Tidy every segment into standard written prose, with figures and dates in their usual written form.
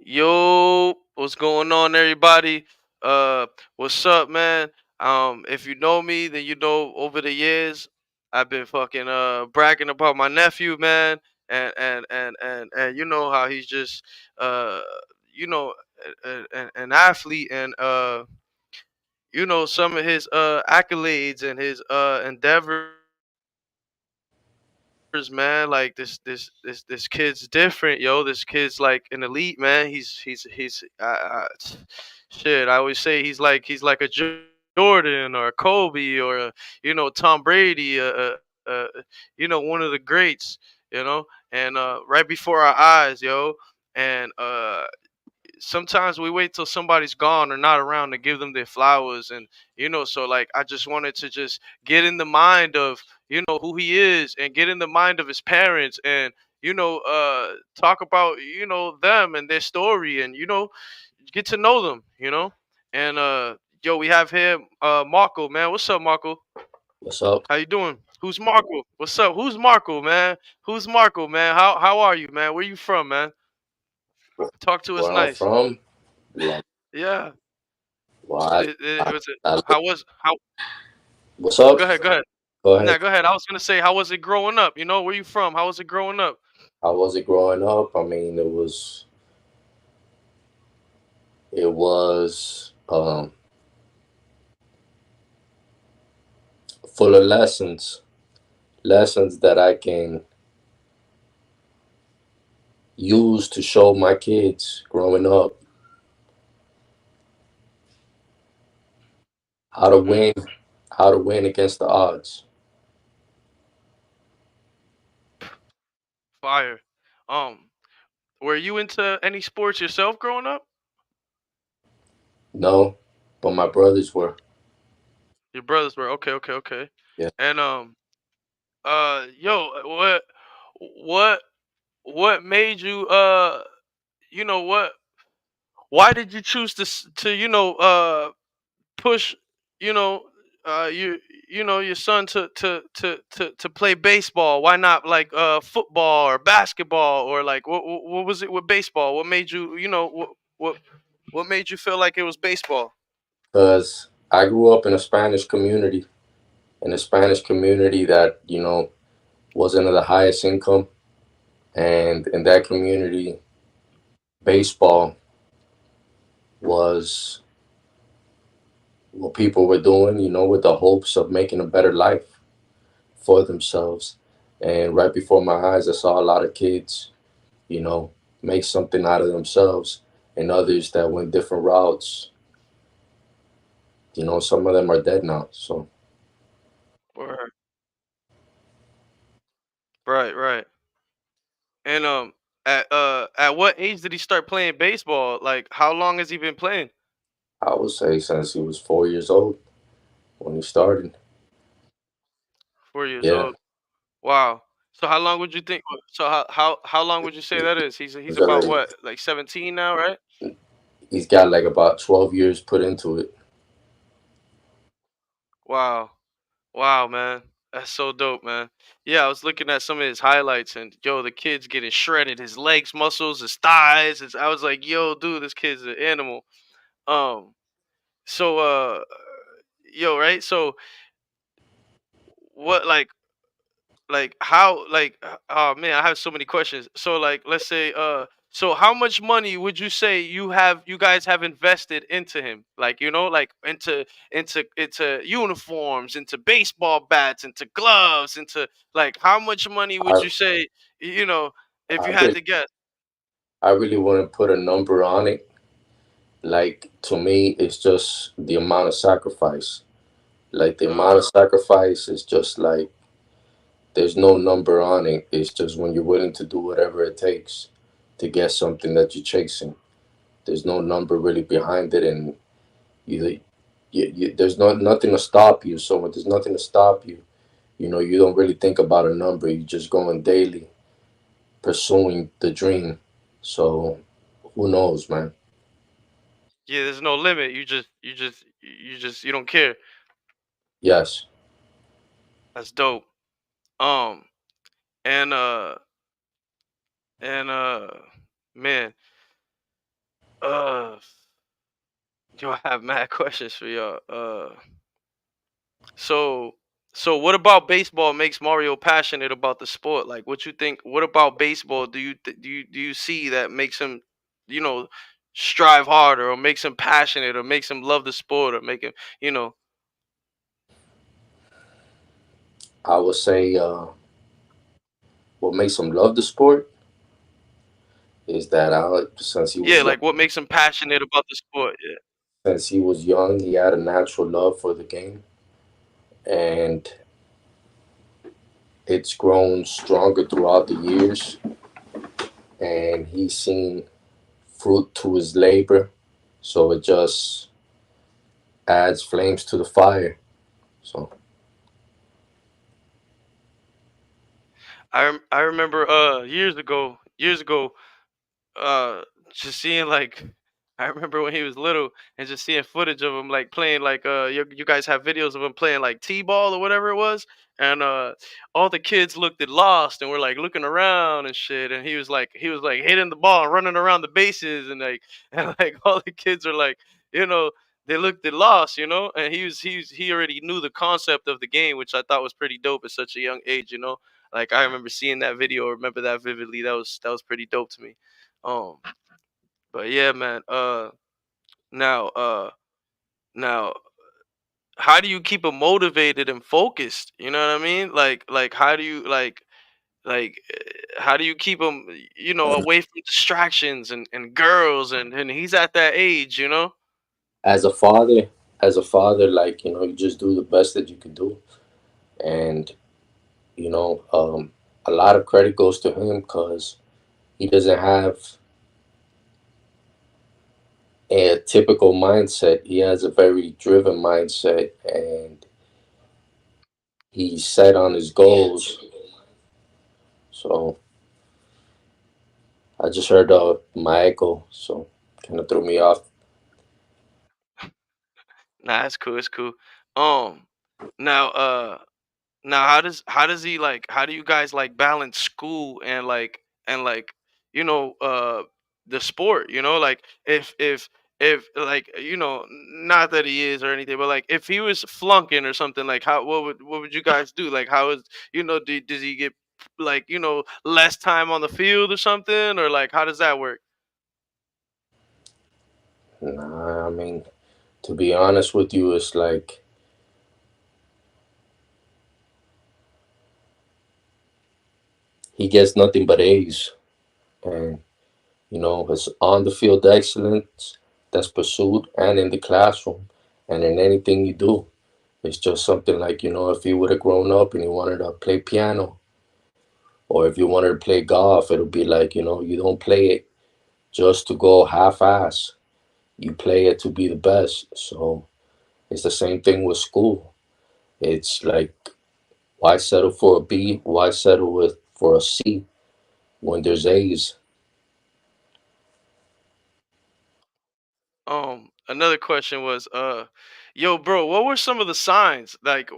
Yo, what's going on, everybody? Uh, what's up, man? If you know me, then you know over the years I've been fucking bragging about my nephew, man, and you know how he's just uh you know an athlete, and you know some of his accolades and his endeavors, man. Like this kid's different, yo. This kid's like an elite, man. He's shit. I always say he's like a Jordan or a Kobe or a, Tom Brady, uh, one of the greats, and right before our eyes, yo. And sometimes we wait till somebody's gone or not around to give them their flowers, and so like I just wanted to just get in the mind of who he is, and get in the mind of his parents, and talk about them and their story, and get to know them, and yo, we have here Marco, man. What's up, Marco? What's up? How you doing? Who's Marco? What's up? Who's Marco, man? Who's Marco, man? How are you, man? Where you from, man? Talk to us Where I'm nice. from? Like, Yeah. what? It was it. I live- How was how? What's up? Go ahead. Go ahead. Go ahead. Nah, go ahead. I was gonna say, how was it growing up? Where you from? How was it growing up? How was it growing up? I mean, it was full of lessons that I can use to show my kids growing up how to Mm-hmm. win, how to win against the odds. Fire. Um, were you into any sports yourself growing up? No, but my brothers were. Your brothers were. Okay. Okay. Okay. Yeah, And yo, what, what made you what? Why did you choose to push you know you your son to play baseball? Why not like football or basketball, or like what was it with baseball? What made you what made you feel like it was baseball? because I grew up in a Spanish community that wasn't of the highest income, and in that community, baseball was what people were doing, with the hopes of making a better life for themselves. And right before my eyes, I saw a lot of kids, you know, make something out of themselves, and others that went different routes. Some of them are dead now. So Or right, right. And at what age did he start playing baseball? Like, how long has he been playing? I would say since he was 4 years old when he started. 4 years Yeah, old. Wow. So how long would you think? So how long would you say that is? He's he's about already what, like 17 now, right? he's got like about 12 years put into it. Wow. Wow, man. That's so dope, man. Yeah, I was looking at some of his highlights, and yo, the kid's getting shredded. His legs, muscles, his thighs. I was like, yo, dude, this kid's an animal. Um, so yo, right? So what, like how, oh man, I have so many questions. So like, let's say so how much money would you say you guys have invested into him, like like into uniforms, into baseball bats, into gloves, into, like, how much money would I you say, you know if I you had really to guess? I really wouldn't put a number on it. Like, to me, it's just the amount of sacrifice. Like, the amount of sacrifice is just like there's no number on it. It's just when you're willing to do whatever it takes to get something that you're chasing. There's no number really behind it, and you, there's nothing to stop you. So when there's nothing to stop you, you don't really think about a number. You're just going daily, pursuing the dream. So who knows, man? Yeah, there's no limit. You don't care. Yes. That's dope. um and uh and man, Uh, yo, I have mad questions for y'all. So so what about baseball makes Mario passionate about the sport? Like, what you think? What about baseball? Do you see that makes him, you know, strive harder, or makes him passionate, or makes him love the sport, or make him, you know? I would say what makes him love the sport is that since he Yeah, was young, like what makes him passionate about the sport? Yeah. he had a natural love for the game, and it's grown stronger throughout the years, and he's seen fruit to his labor, so it just adds flames to the fire. So I remember years ago, uh just seeing like, I remember when he was little, and just seeing footage of him like playing like, you guys have videos of him playing like T-ball or whatever it was, and all the kids looked at lost and were like looking around and shit, and he was like hitting the ball and running around the bases, and like and like all the kids are like, you know they looked at lost, and he already knew the concept of the game, which I thought was pretty dope at such a young age. Like, I remember seeing that video, remember that vividly. That was pretty dope to me. Um, but yeah, man. Now, now, how do you keep him motivated and focused? You know what I mean? Like, how do you how do you keep him, away from distractions and girls, and he's at that age. as a father, like you just do the best that you can do, and you know, a lot of credit goes to him because he doesn't have a typical mindset. He has a very driven mindset, and he's set on his goals. So I just heard my echo, so kind of threw me off. Nah, it's cool. It's cool. Um, now, Now, how does he like how do you guys like balance school and the sport, like if like, not that he is or anything, but like if he was flunking or something, like how what would you guys do? Like, how is, does he get like, less time on the field or something, or like how does that work? Nah, I mean, to be honest with you, it's like he gets nothing but A's, and his on the field excellence that's pursued, and in the classroom, and in anything you do. It's just something like, if he would have grown up and he wanted to play piano, or if you wanted to play golf, it'll be like, you don't play it just to go half ass. You play it to be the best. So it's the same thing with school. It's like, why settle for a B? Why settle for a C when there's A's? Another question was, yo, bro, what were some of the signs like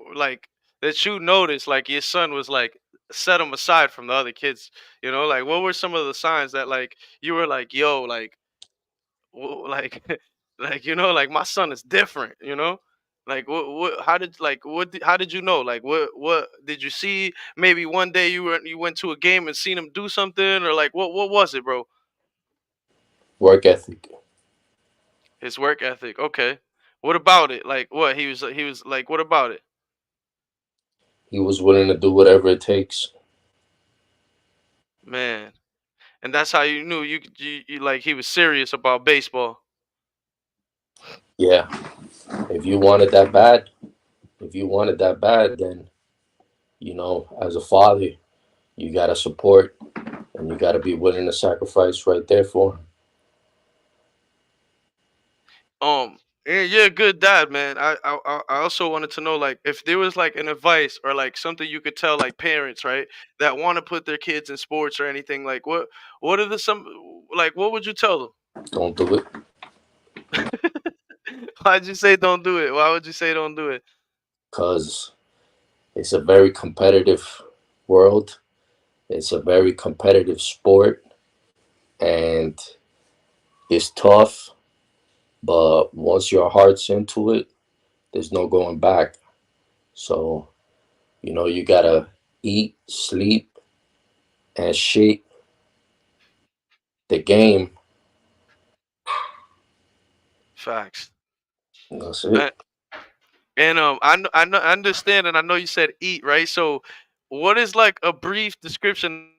that you noticed, like your son was like set him aside from the other kids? Like, what were some of the signs that like you were like, yo, like, like, like, like my son is different. Like, how did, like, how did you know? Like, what did you see? Maybe one day you went to a game and seen him do something, or like, what was it, bro? Work ethic. His work ethic. Okay. What about it? Like, what he was like? What about it, He was willing to do whatever it takes. man? And that's how you knew you like he was serious about baseball. Yeah. If you wanted that bad, if you wanted that bad, then, as a father, you got to support, and you got to be willing to sacrifice right there for him. Yeah, you're a good dad, man. I also wanted to know, like, if there was like an advice or like something you could tell like parents, right, that want to put their kids in sports or anything. Like, what are the some like what would you tell Don't do it them? Why'd you say don't do it? Why would you say don't do it? because it's a very competitive world. It's a very competitive sport, and It's tough, but once your heart's into it, there's no going back. So, you gotta eat, sleep, and shape the game. Facts. That's Uh, it. And I understand, and I know you said eat, right? So, what is like a brief description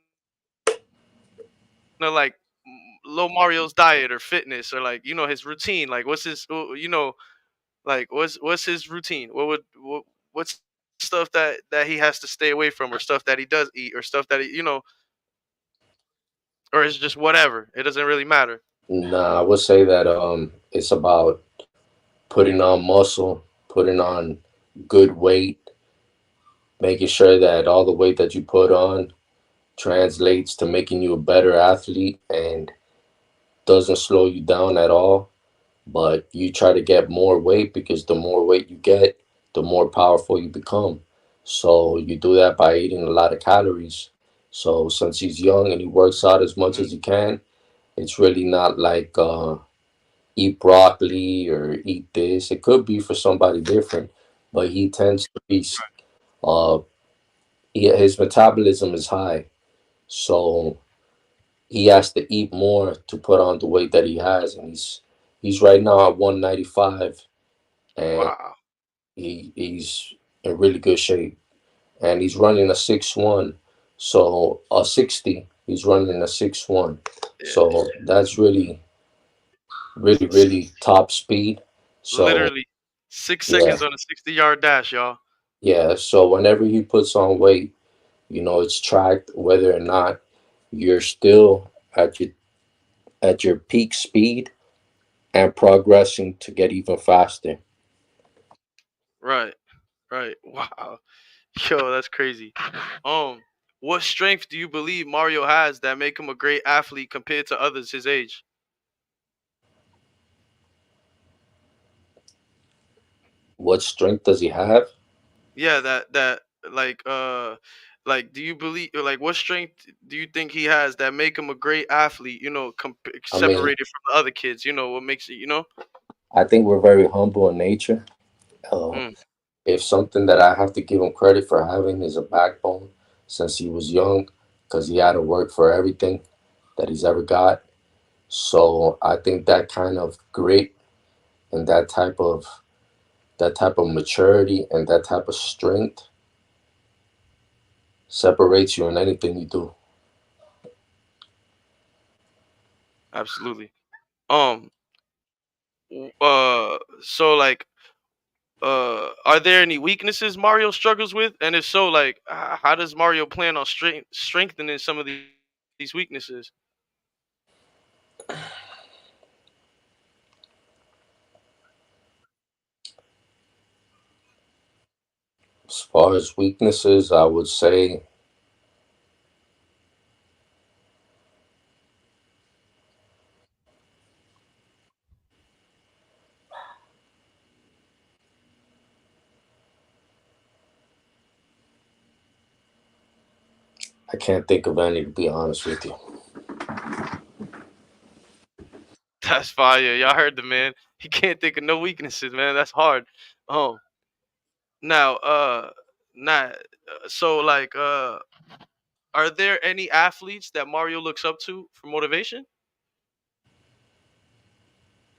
of like Lil Mario's diet or fitness, or like his routine? Like, what's his like what's his routine? What's stuff that he has to stay away from, or stuff that he does eat, or stuff that or is just whatever? It doesn't really matter. Nah, I would say that it's about putting on muscle, putting on good weight, making sure that all the weight that you put on translates to making you a better athlete and doesn't slow you down at all. But you try to get more weight because the more weight you get, the more powerful you become. So you do that by eating a lot of calories. So since he's young and he works out as much as he Hmm. can, it's really not like eat broccoli or eat this. It could be for somebody different, but he tends to be uh his metabolism is high, so he has to eat more to put on the weight that he has, and he's right now at 195, and Wow. he's in really good shape, and he's running a 6'1", so a 60. He's running a 6'1", Yeah. so that's really really S- really top speed. So Literally 6 yeah, seconds on a 60-yard dash, y'all. yeah. So whenever he puts on weight, it's tracked whether or not you're still at your peak speed and progressing to get even faster. Right. Right. Wow. Yo, that's crazy. Um, what strength do you believe Mario has that make him a great athlete compared to others his age? What strength does he have? Yeah, that like do you believe, like, what strength do you think he has that make him a great athlete, I mean, separated from the other kids, what makes it? I think we're very humble in nature. Uh, Mm, if something that I have to give him credit for having is a backbone since he was young, because he had to work for everything that he's ever got. So I think that kind of grit and that type of maturity and that type of strength separates you in anything you do. absolutely. Um so like are there any weaknesses Mario struggles with? And if so, like how does Mario plan on strengthening some of these weaknesses? As far as weaknesses, I would say I can't think of any, to be honest with you. That's fire. Y'all heard the man. He can't think of no weaknesses, man. That's hard. Um now not so like are there any athletes that Mario looks up to for motivation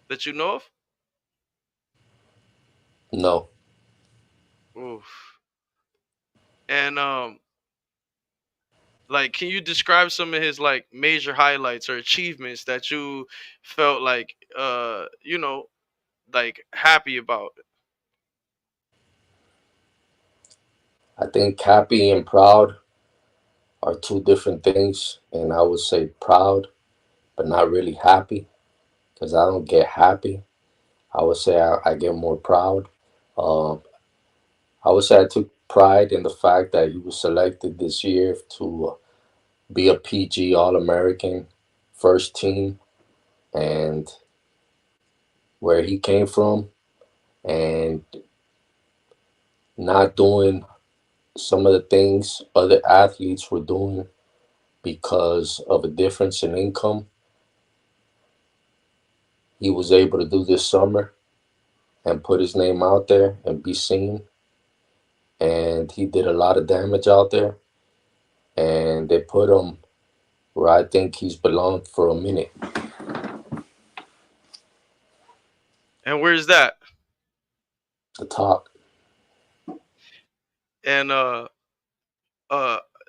that you know of? No, Oof. And like, can you describe some of his like major highlights or achievements that you felt like like happy about? I think happy and proud are two different things, and I would say proud, but not really happy, because I don't get happy. I would say I get more proud. Um, I would say I took pride in the fact that he was selected this year to be a PG All American first team, and where he came from, and not doing some of the things other athletes were doing because of a difference in income. he was able to do this summer and put his name out there and be seen. And he did a lot of damage out there. And they put him where I think he's belonged for a minute. And where's that? The top. And uh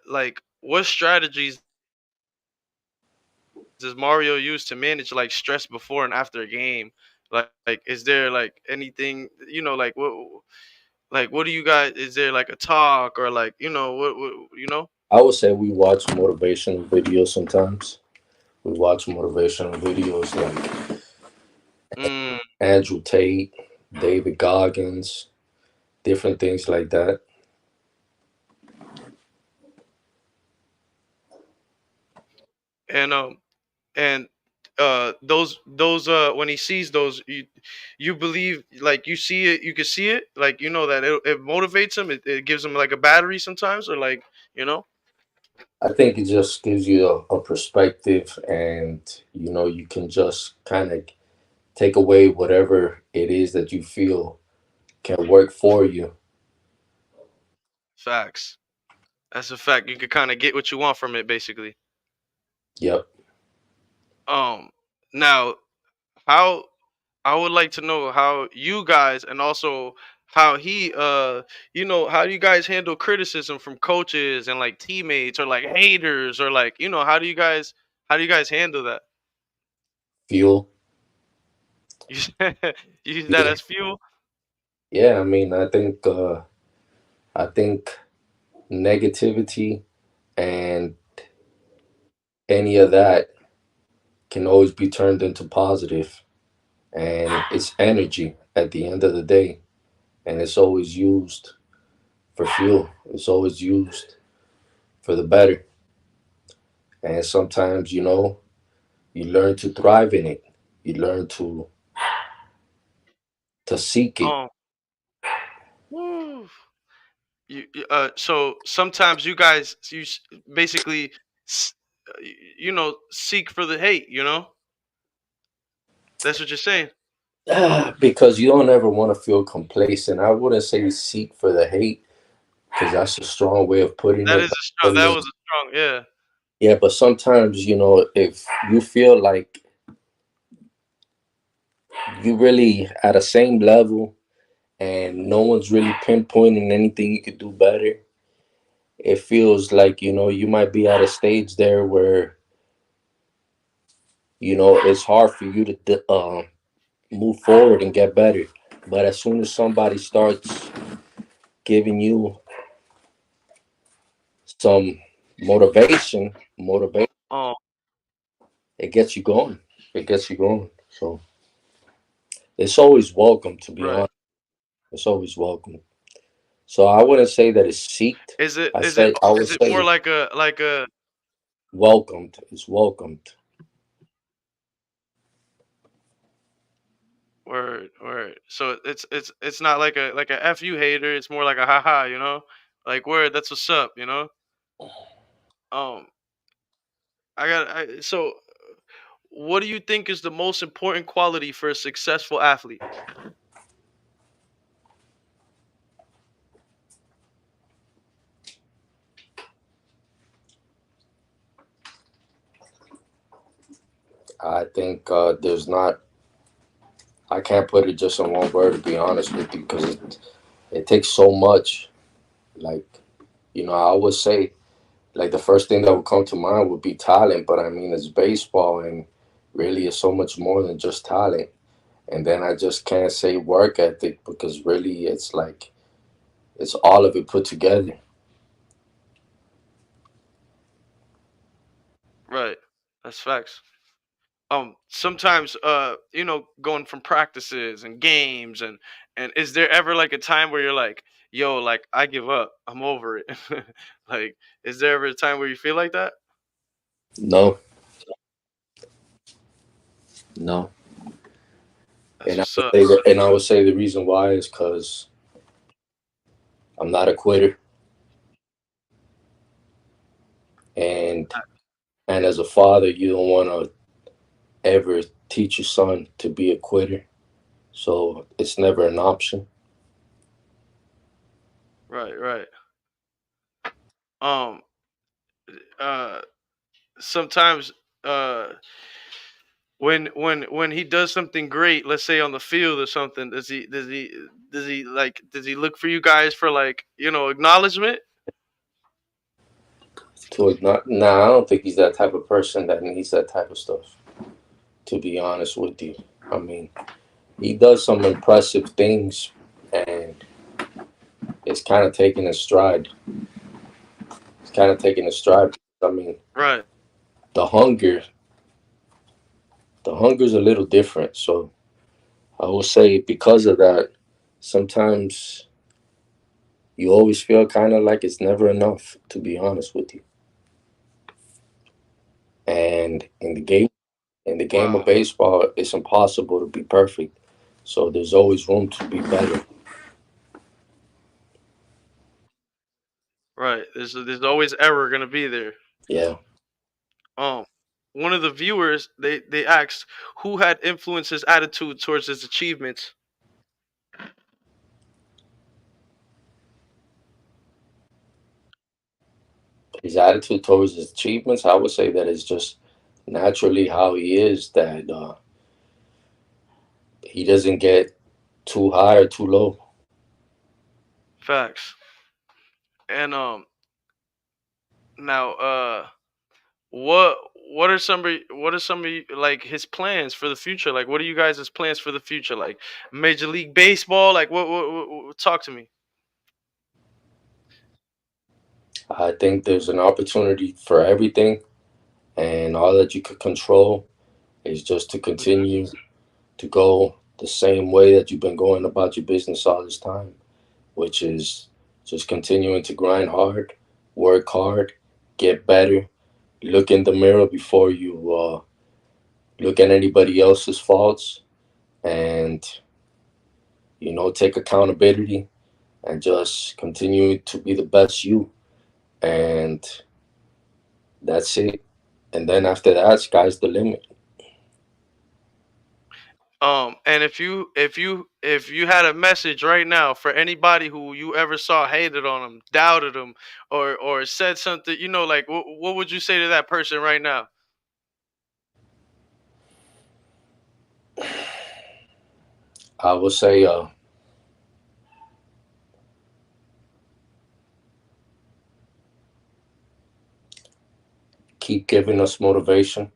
like what strategies does Mario use to manage like stress before and after a game? Like is there like anything, like what do you guys, is there like a talk or like what? I would say we watch motivational videos sometimes. We watch motivational videos like Mm. Andrew Tate, David Goggins, different things like that. And those when he sees those, you believe, like you see it, you can see it, like that it motivates him, it gives him like a battery sometimes, or like you know I think it just gives you a perspective, and you can just kind of take away whatever it is that you feel can work for you. facts. That's a fact. You could kind of get what you want from it, basically. Yep. um Now, how, I would like to know how you guys, and also how he how do you guys handle criticism from coaches and like teammates or like haters, or like how do you guys handle that? Fuel. You you use that Yeah. as fuel? Yeah. I mean, I think negativity and any of that can always be turned into positive, and it's energy at the end of the day, and it's always used for fuel. It's always used for the better, and sometimes you learn to thrive in it. You learn to seek it. Um, woo. So sometimes you guys, basically s- seek for the hate. That's what you're saying. Because you don't ever want to feel complacent. I wouldn't say seek for the hate because that's a strong way of putting That it. is a strong. That was a strong. Yeah. Yeah, but sometimes, if you feel like you really at the same level and no one's really pinpointing anything you could do better, it feels like, you might be at a stage there where, it's hard for you to move forward and get better. But as soon as somebody starts giving you some motivation, Oh, it gets you going. It gets you going. So it's always welcome, to be right. honest. It's always welcome. So I wouldn't say that it's seeked. Is it I is it say I would is it more say like a welcomed. It's welcomed. word? So it's not like a fu hater. It's more like a haha. Like word. That's what's up. Um, so what do you think is the most important quality for a successful athlete? I think there's not. I can't put it just in one word, to be honest with you, because it takes so much. Like, I would say, like, the first thing that would come to mind would be talent, but I mean, it's baseball, and really it's so much more than just talent. And then I just can't say work ethic because really it's like it's all of it put together. Right. That's facts. Sometimes going from practices and games, and is there ever like a time where you're like, yo, like I give up, I'm over it? Like, is there ever a time where you feel like that? No, no. That's And I what's would up. say that, and I would say the reason why is because I'm not a quitter, and and as a father, you don't want to ever teach your son to be a quitter. So it's never an option. Right, right. Um, uh, sometimes, uh, when he does something great, let's say on the field or something, does he look for you guys for, like, acknowledgement? To not, nah, I don't think he's that type of person that needs that type of stuff. To be honest with you, I mean, he does some impressive things, and it's kind of taking a stride. It's kind of taking a stride. I mean, Right. the hunger, the hunger's a little different. So I will say because of that, sometimes you always feel kind of like it's never enough. To be honest with you, and in the game of Wow. baseball, it's impossible to be perfect. So there's always room to be better. Right. There's always error gonna be there. Yeah. Um, one of the viewers, they asked who had influenced his attitude towards his achievements. His attitude towards his achievements, I would say that it's just naturally how he is, that he doesn't get too high or too low. Facts. And now what are some of like his plans for the future? Like, what are you guys' plans for the future? Like Major League Baseball? Like, talk to me. I think there's an opportunity for everything, and all that you could control is just to Hmm. continue to go the same way that you've been going about your business all this time, which is just continuing to grind hard, work hard, get better, look in the mirror before you look at anybody else's faults, and take accountability and just continue to be the best you. And that's it. And then after that, sky's the limit. And if you had a message right now for anybody who you ever saw hated on him, doubted him, or said something, like what would you say to that person right now? I would say keep giving us motivation,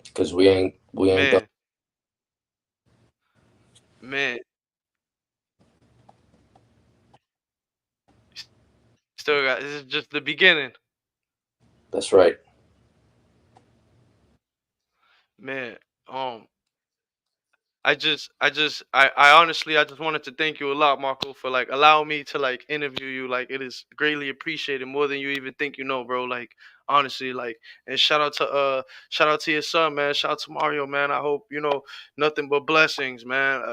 because we ain't done. Man, man, still got this is just the beginning, That's right. man. Um, I honestly, I just wanted to thank you a lot, Marco, for like allowing me to like interview you. Like, it is greatly appreciated, more than you even think you know, bro. Like, honestly, like, and shout out to your son, man. Shout out to Mario, man. I hope nothing but blessings, man.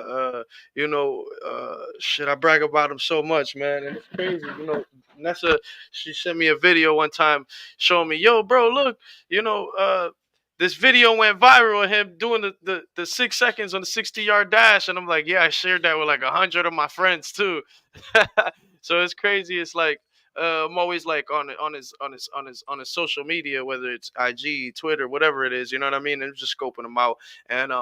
Shit, I brag about him so much, man, and it's crazy. Nessa, she sent me a video one time showing me, yo, bro, look, this video went viral of him doing the 6 seconds on the 60-yard dash, and I'm like, yeah, I shared that with like 100 of my friends too. So it's crazy. It's like, I'm always like on his social media, whether it's IG, Twitter, whatever it is. You know what I mean? And just scoping them out, and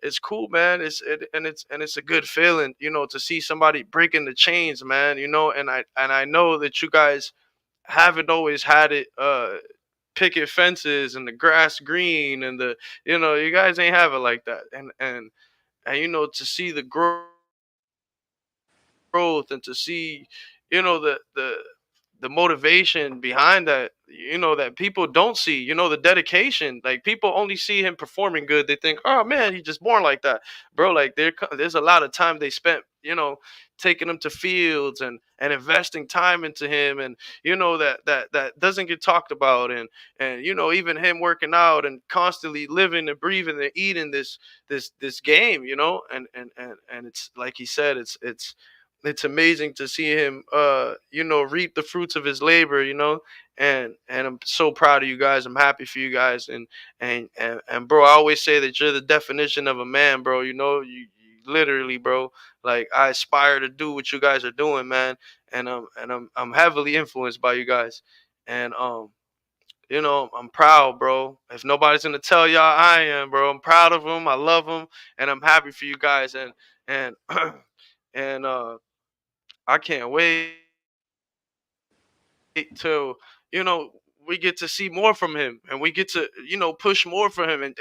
it's cool, man. It's a good feeling, to see somebody breaking the chains, man. And I know that you guys haven't always had it picket fences and the grass green and you guys ain't have it like that, and to see the growth and to see the motivation behind that, that people don't see, the dedication. Like, people only see him performing good, they think, oh man, he's just born like that, bro. Like, there's a lot of time they spent, taking him to fields and investing time into him, and that doesn't get talked about, and even him working out and constantly living and breathing and eating this game, and it's like he said, it's it's amazing to see him, reap the fruits of his labor, and I'm so proud of you guys. I'm happy for you guys, and bro, I always say that you're the definition of a man, bro. You literally, bro. Like, I aspire to do what you guys are doing, man, and I'm heavily influenced by you guys, and I'm proud, bro. If nobody's gonna tell y'all, I am, bro. I'm proud of them. I love them, and I'm happy for you guys, and and I can't wait till we get to see more from him, and we get to push more for him, and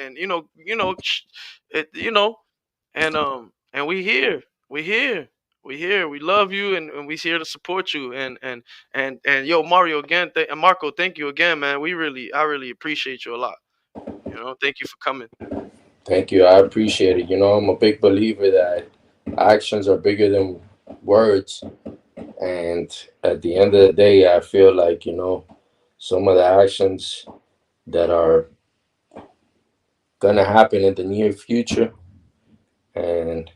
we love you, and we here to support you, and yo, Mario, again, and Marco, thank you again, man. I really appreciate you a lot. Thank you for coming. Thank you. I appreciate it. I'm a big believer that actions are bigger than words. And at the end of the day, I feel like, some of the actions that are going to happen in the near future and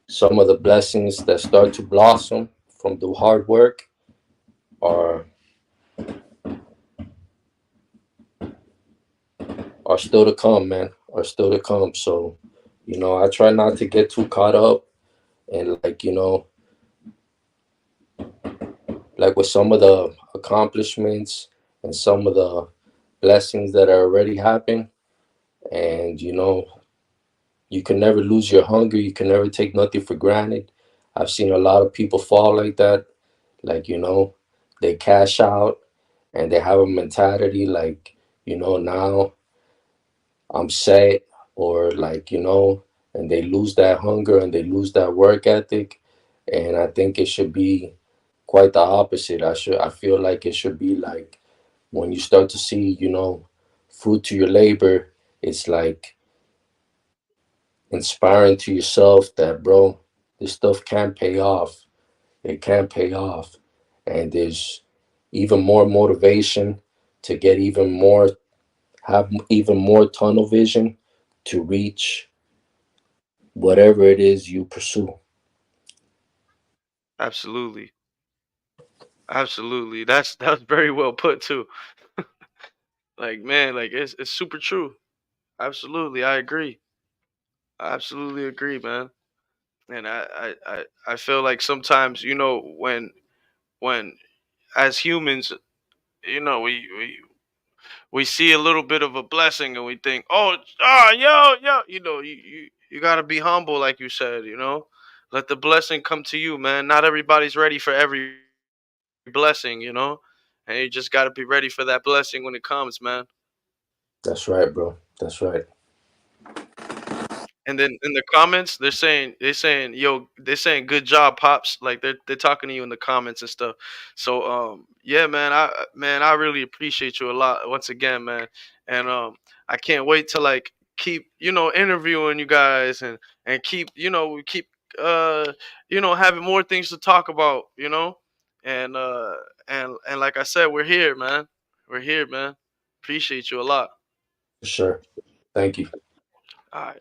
some of the blessings that start to blossom from the hard work are are still to come, man. Are still to come. So, I try not to get too caught up and like with some of the accomplishments and some of the blessings that are already happened. And you can never lose your hunger. You can never take nothing for granted. I've seen a lot of people fall like that. Like, they cash out and they have a mentality like, now I'm set, or like, and they lose that hunger and they lose that work ethic. And I think it should be quite the opposite. I feel like it should be like when you start to see, fruit to your labor, it's like inspiring to yourself that, bro, this stuff can pay off. It can pay off. And there's even more motivation to get even more, have even more tunnel vision to reach whatever it is you pursue. Absolutely, absolutely. That's very well put too. Like, man, like, it's super true. Absolutely, I agree. I absolutely agree, man. And I feel like sometimes, when as humans, we see a little bit of a blessing, and we think, oh, yo, you gotta be humble, like you said. Let the blessing come to you, man. Not everybody's ready for every blessing, and you just gotta be ready for that blessing when it comes, man. That's right, bro. That's right. And then in the comments, they're saying good job, pops. Like, they're talking to you in the comments and stuff. So yeah, man, I really appreciate you a lot once again, man. And I can't wait to, like, keep interviewing you guys, and keep uh having more things to talk about, and and like I said, we're here, man. We're here, man. Appreciate you a lot. For sure. Thank you. All right.